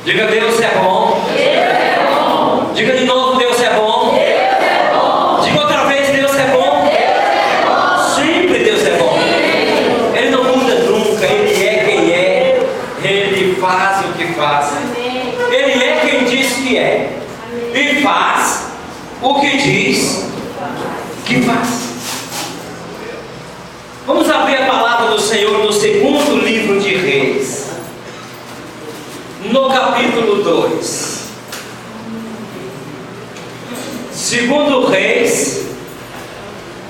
Diga: Deus é bom. Deus é bom. Diga de novo: Deus é bom. Deus é bom. Diga outra vez: Deus é bom. Deus é bom. Sempre Deus é bom. Ele não muda nunca. Ele é quem é. Ele faz o que faz. Ele é quem diz que é. E faz o que diz que faz. Vamos abrir a palavra do Senhor no segundo livro de Reis, no capítulo 2. Segundo Reis,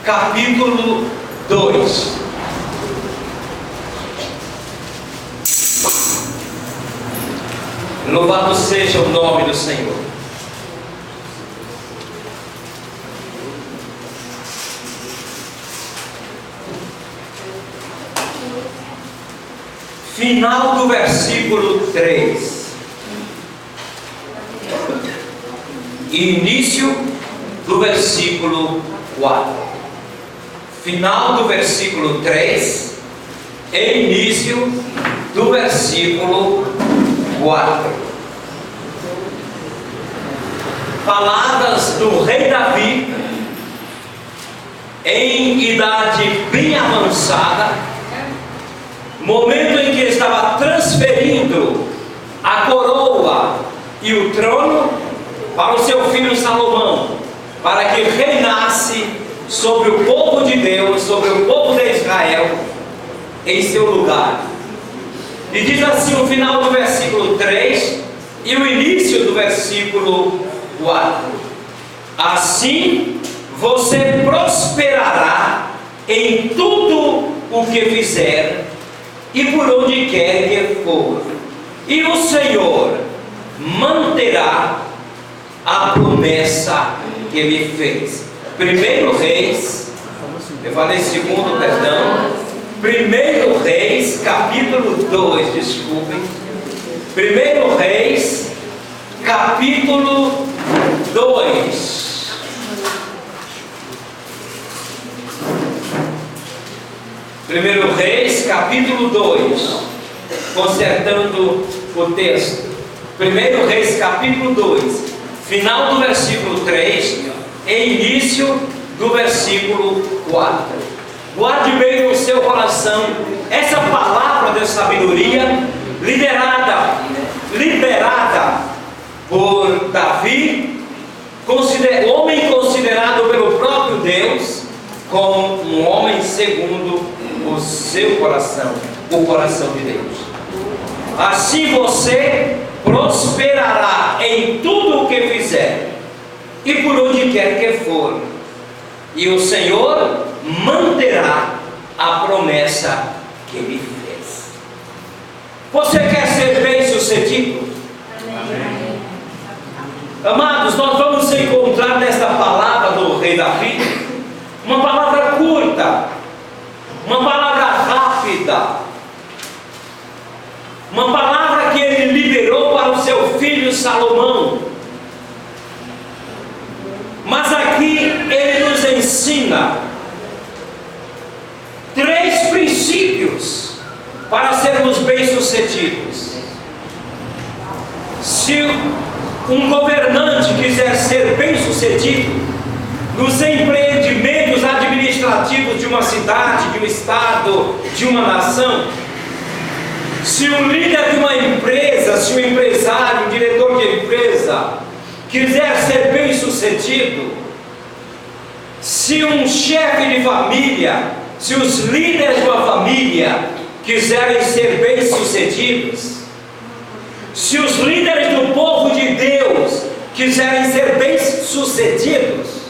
capítulo 2. Louvado seja o nome do Senhor. Final do versículo 3. Início do versículo 4. Final do versículo 3 e início do versículo 4. Palavras do rei Davi, em idade bem avançada, momento em que ele estava transferindo a coroa e o trono para o seu filho Salomão, para que reinasse sobre o povo de Deus, sobre o povo de Israel, em seu lugar. E diz assim o final do versículo 3 e o início do versículo 4: assim você prosperará em tudo o que fizer e por onde quer que for, e o Senhor manterá a promessa que lhe fez. Primeiro Reis, eu falei segundo, perdão. Primeiro Reis, capítulo 2, desculpem. Primeiro Reis, capítulo 2. Primeiro Reis, capítulo 2, consertando o texto. Primeiro Reis, capítulo 2, final do versículo 3 e início do versículo 4. Guarde bem no seu coração essa palavra de sabedoria liberada por Davi, homem considerado pelo próprio Deus como um homem segundo o seu coração, o coração de Deus. Assim você prosperará em tudo o que fizer e por onde quer que for, e o Senhor manterá a promessa que lhe fez. Você quer ser bem sucedido? Amém. Amados, nós vamos encontrar nesta palavra do rei Davi uma palavra curta, uma palavra rápida, uma palavra que ele liberou para o seu filho Salomão. Mas aqui ele nos ensina 3 princípios para sermos bem-sucedidos. Se um governante quiser ser bem-sucedido nos empreendimentos administrativos de uma cidade, de um estado, de uma nação, se um líder de uma empresa, se um empresário, um diretor de empresa quiser ser bem-sucedido, se um chefe de família, se os líderes de uma família quiserem ser bem-sucedidos, se os líderes do povo de Deus quiserem ser bem-sucedidos,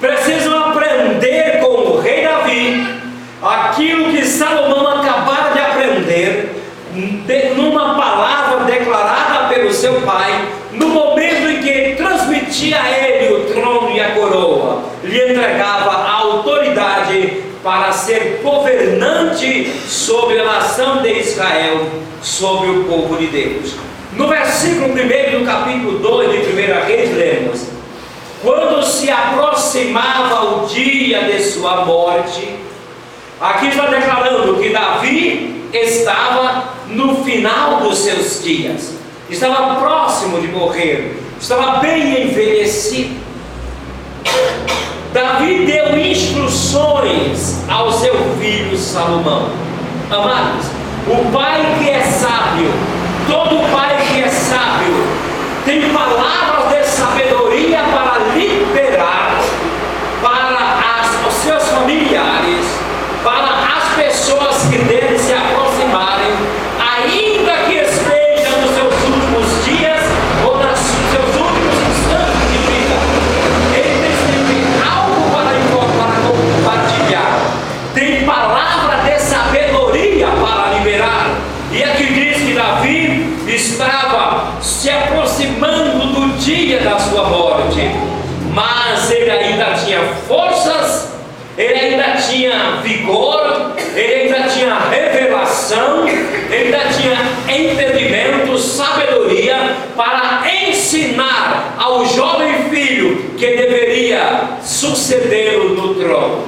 precisam aprender com o rei Davi aquilo que Salomão acabara de aprender numa palavra declarada pelo seu pai, no momento em que transmitia a ele o trono e a coroa, lhe entregava a autoridade para ser governante sobre a nação de Israel, sobre o povo de Deus. No versículo 1 do capítulo 2 de 1 Reis, lemos: quando se aproximava o dia de sua morte. Aqui está declarando que Davi estava no final dos seus dias, estava próximo de morrer, estava bem envelhecido. Davi deu instruções ao seu filho Salomão. Amados, o pai que é sábio, todo pai que é sábio, tem palavras de sabedoria para liberar para os seus familiares, para as pessoas que devem se aproximarem, ainda que estejam nos seus últimos dias ou nos seus últimos instantes de vida. Ele tem sempre algo para compartilhar, tem palavra de sabedoria para liberar. E aqui diz que Davi estava se aproximando do dia da sua morte, mas ele ainda tinha forças, ele ainda tinha vigor, ele ainda tinha revelação, ele ainda tinha entendimento, sabedoria para ensinar ao jovem filho que deveria sucedê-lo no trono.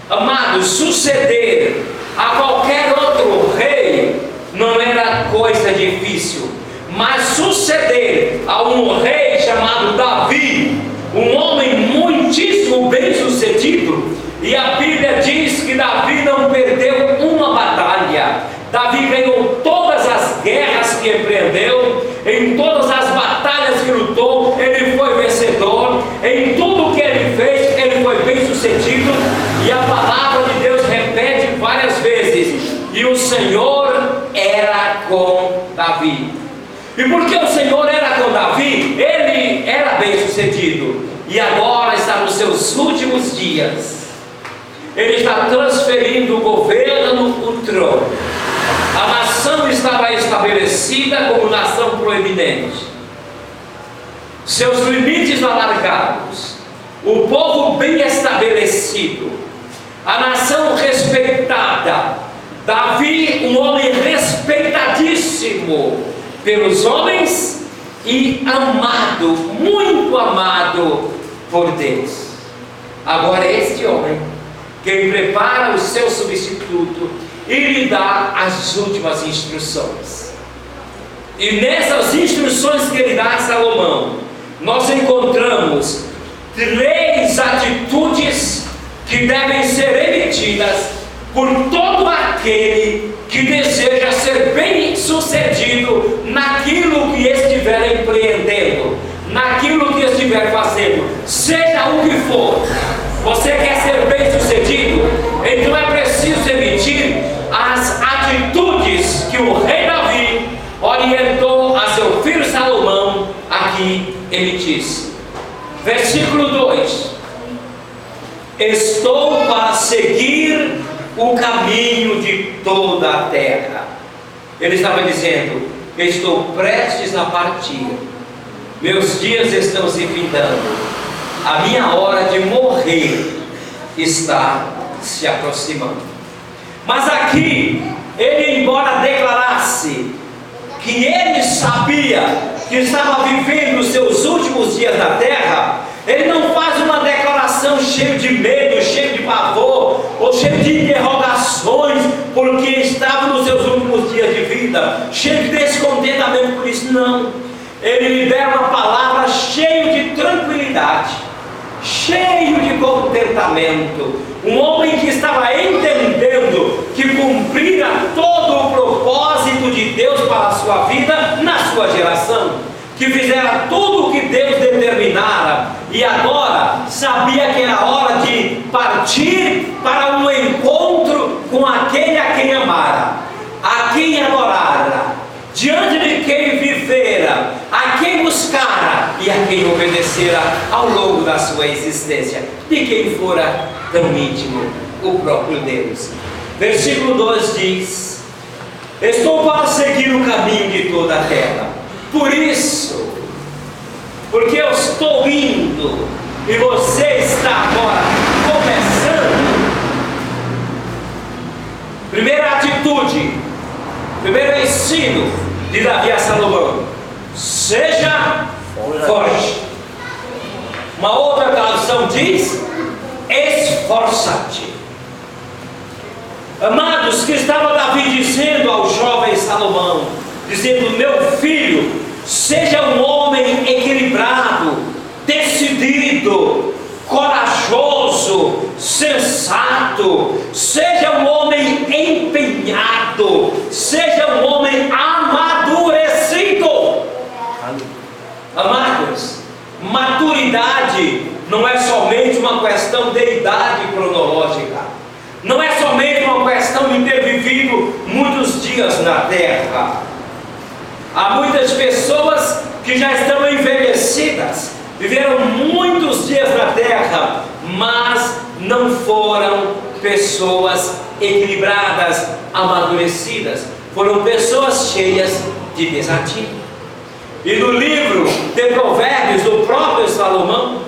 Amados, suceder a qualquer outro rei não era coisa difícil, mas suceder a um rei chamado Davi, um homem muitíssimo bem sucedido, e a Bíblia diz que Davi não perdeu uma batalha. Davi ganhou todas as guerras que empreendeu, em todas as batalhas que lutou, ele foi vencedor, em tudo que ele fez, ele foi bem sucedido, e a palavra de Deus repete várias vezes, e o Senhor era com Davi. E porque o Senhor era com Davi, ele era bem sucedido, e agora está nos seus últimos dias. Ele está transferindo o governo, o trono. A nação estava estabelecida como nação proeminente, seus limites alargados, o povo bem estabelecido, a nação respeitada. Davi, um homem respeitadíssimo pelos homens e amado, muito amado por Deus. Agora este homem, quem prepara o seu substituto e lhe dá as últimas instruções. E nessas instruções que ele dá a Salomão, nós encontramos 3 atitudes que devem ser emitidas por todo aquele que deseja ser bem sucedido naquilo que estiver empreendendo, naquilo que estiver fazendo, seja o que for. Você quer ser bem sucedido? Então é preciso emitir as atitudes que o rei Davi orientou a seu filho Salomão a que emitisse. Versículo 2: estou para seguir o caminho de toda a terra. Ele estava dizendo: estou prestes a partir, meus dias estão se findando, a minha hora de morrer está se aproximando. Mas aqui, ele, embora declarasse que ele sabia que estava vivendo os seus últimos dias na terra, ele não faz uma declaração cheia de medo, cheia de pavor, ou cheia de interrogações, porque estava nos seus últimos dias de vida, cheio de descontentamento por isso. Não, ele libera uma palavra cheia de tranquilidade, cheio de contentamento. Um homem que estava entendendo que cumprira todo o propósito de Deus para a sua vida na sua geração, que fizera tudo o que Deus determinara, e agora sabia que era hora de partir para um encontro com aquele a quem amara, a quem adorara, diante de quem vivera, a quem buscara e a quem obedecera ao longo da sua existência, de quem fora tão íntimo, o próprio Deus. Versículo 2 diz: estou para seguir o caminho de toda a terra. Por isso, porque eu estou indo e você está agora começando. Primeira atitude, primeiro ensino de Davi a Salomão: seja forte. Uma outra tradução diz: esforça-te. Amados, que estava Davi dizendo ao jovem Salomão, dizendo: meu filho, Seja um homem equilibrado, decidido, corajoso, sensato. Seja um homem empenhado. Seja um homem amadurecido. Amados, maturidade não é somente uma questão de idade cronológica. Não é somente uma questão de ter vivido muitos dias na terra. Há muitas pessoas que já estão envelhecidas, viveram muitos dias na terra, mas não foram pessoas equilibradas, amadurecidas. Foram pessoas cheias de desatino. E no livro de Provérbios do próprio Salomão,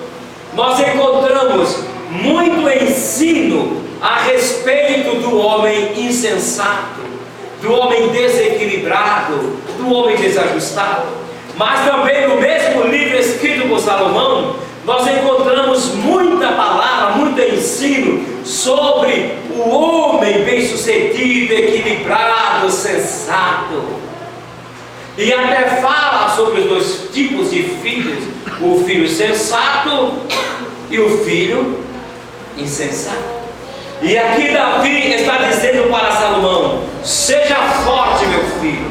nós encontramos muito ensino a respeito do homem insensato, do homem desequilibrado, do homem desajustado. Mas também no mesmo livro escrito por Salomão, nós encontramos muita palavra, muito ensino sobre o homem bem-sucedido, equilibrado, sensato. E até fala sobre os dois tipos de filhos: o filho sensato e o filho insensato. E aqui Davi está dizendo para Salomão: seja forte, meu filho.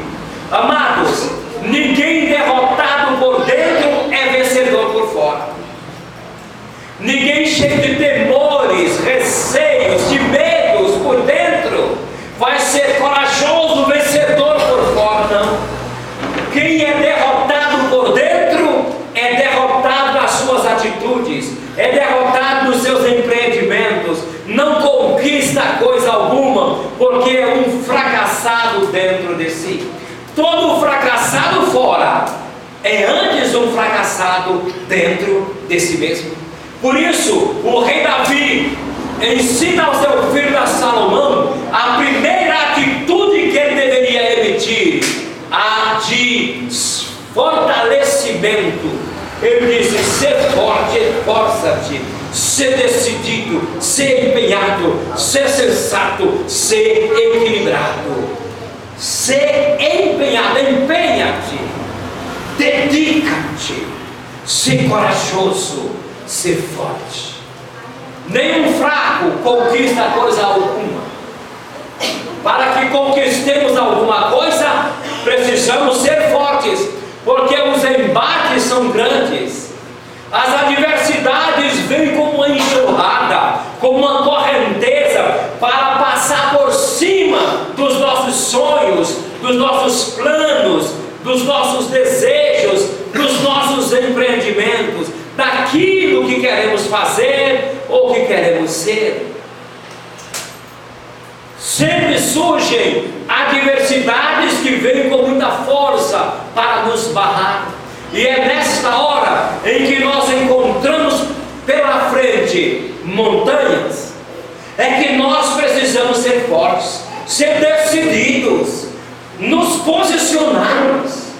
Amados, ninguém derrotado por dentro é vencedor por fora. Ninguém cheio de temores, receios, de medos por dentro vai ser corajoso, vencedor por fora, não. Quem é derrotado por dentro é derrotado nas suas atitudes, é derrotado nos seus empreendimentos, não conquista coisa alguma, porque é um fracassado dentro de si. Todo fracassado fora é antes um fracassado dentro de si mesmo. Por isso, o rei Davi ensina ao seu filho Salomão a primeira atitude que ele deveria emitir, a de fortalecimento. Ele disse: ser forte, esforça-te, ser decidido, ser empenhado, ser sensato, ser equilibrado. Ser empenhado, empenha-te, dedica-te, ser corajoso, ser forte. Nenhum fraco conquista coisa alguma. Para que conquistemos alguma coisa, precisamos ser fortes, porque os embates são grandes. As adversidades vêm como uma enxurrada, como uma correnteza, para passar por cima dos nossos sonhos, dos nossos planos, dos nossos desejos, dos nossos empreendimentos, daquilo que queremos fazer ou que queremos ser. Sempre surgem adversidades que vêm com muita força para nos barrar. E é nesta hora em que nós encontramos pela frente montanhas, é que nós precisamos ser fortes, ser decididos, nos posicionarmos.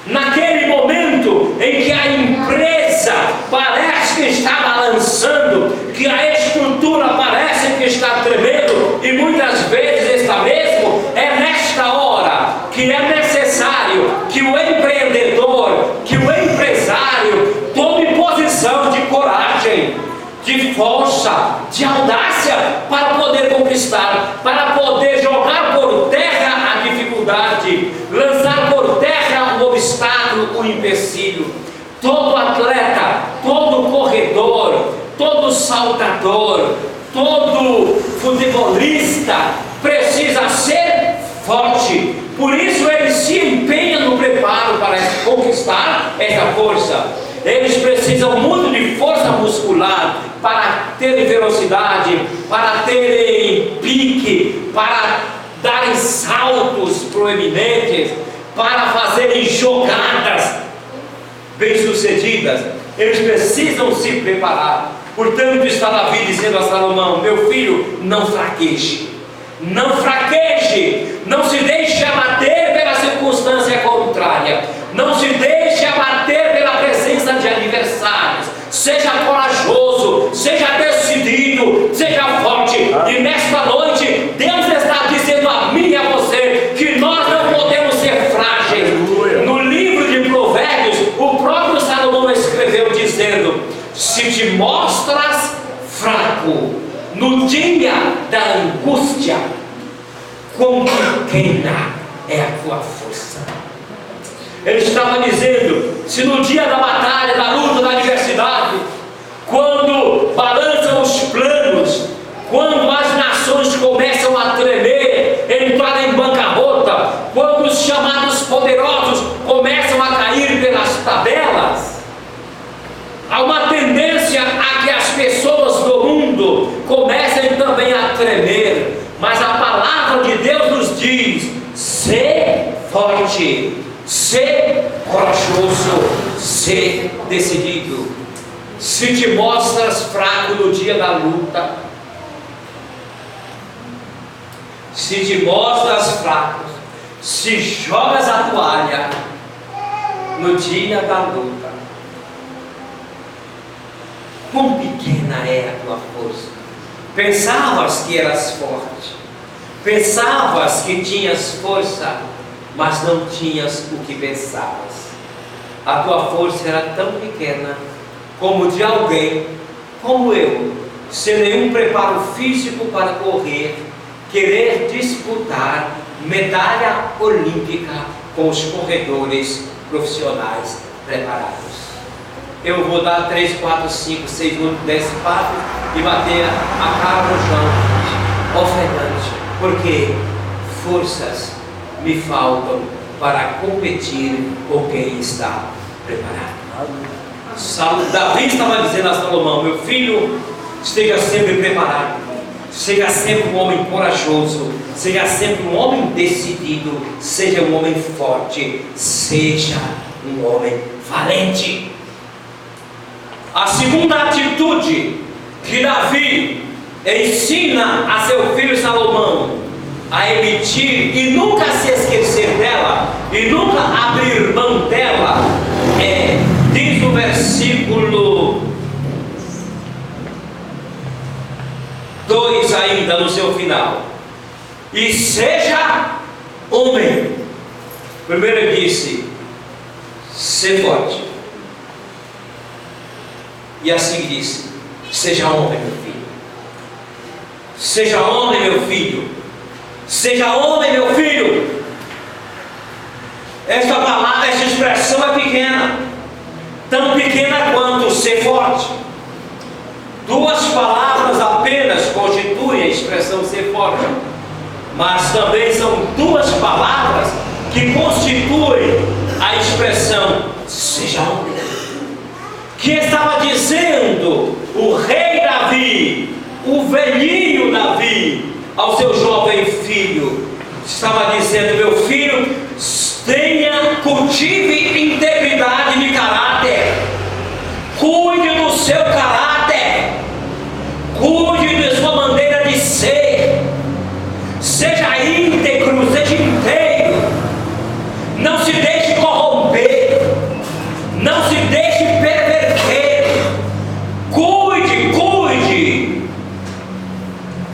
Naquele momento em que a empresa parece que está balançando, que a estrutura parece que está tremendo, e muitas vezes está mesmo, é nesta hora que é necessário que o empreendedor, que o empresário tome posição de coragem, de força, de audácia, para poder conquistar, para poder jogar por terra a dificuldade, lançar por terra o obstáculo, o empecilho. Todo atleta, todo corredor, todo saltador, todo futebolista precisa ser forte. Por isso ele se empenha no preparo para conquistar essa força. Eles precisam muito de força muscular para terem velocidade, para terem pique, para darem saltos proeminentes, para fazerem jogadas bem-sucedidas. Eles precisam se preparar. Portanto, está Davi dizendo a Salomão: meu filho, não fraqueje, não fraqueje, não se deixe abater pela circunstância contrária, não se deixe abater pela presença de adversários. Seja corajoso, seja decidido, seja forte. E nesta noite, Deus está dizendo a mim e a você que nós não podemos ser frágeis. No livro de Provérbios, Ele estava dizendo: se no dia da batalha, da luta, da adversidade, quando balançam os planos, quando as nações começam a tremer, entrar em bancarrota, quando os chamados poderosos começam a cair pelas tabelas, há uma tendência a que as pessoas do mundo comecem também a tremer, mas a palavra de Deus nos diz: ser forte, ser corajoso, ser decidido. Se te mostras fraco no dia da luta, se te mostras fraco, se jogas a toalha no dia da luta, quão pequena é a tua força. Pensavas que eras forte, pensavas que tinhas força, mas não tinhas o que pensavas. A tua força era tão pequena como de alguém como eu, sem nenhum preparo físico para correr, querer disputar medalha olímpica com os corredores profissionais preparados. Eu vou dar 3, 4, 5, 6, 8, 10 passos e bater a cara no chão, ofegante, porque forças me faltam para competir com quem está preparado. Davi estava dizendo a Salomão: meu filho, esteja sempre preparado, seja sempre um homem corajoso, seja sempre um homem decidido, seja um homem forte, seja um homem valente. A segunda atitude que Davi ensina a seu filho Salomão a emitir e nunca se esquecer dela e nunca abrir mão dela diz o versículo 2 ainda no seu final: e seja homem. Primeiro ele disse: ser forte. E assim disse: seja homem, meu filho. Seja homem, meu filho. Seja homem, meu filho. Esta palavra, esta expressão é pequena, tão pequena quanto ser forte. Duas palavras apenas constituem a expressão ser forte, mas também são duas palavras que constituem a expressão seja homem. Que estava dizendo o rei Davi, o velhinho Davi, ao seu jovem filho? Estava dizendo: meu filho, cultive integridade de caráter, cuide do seu caráter.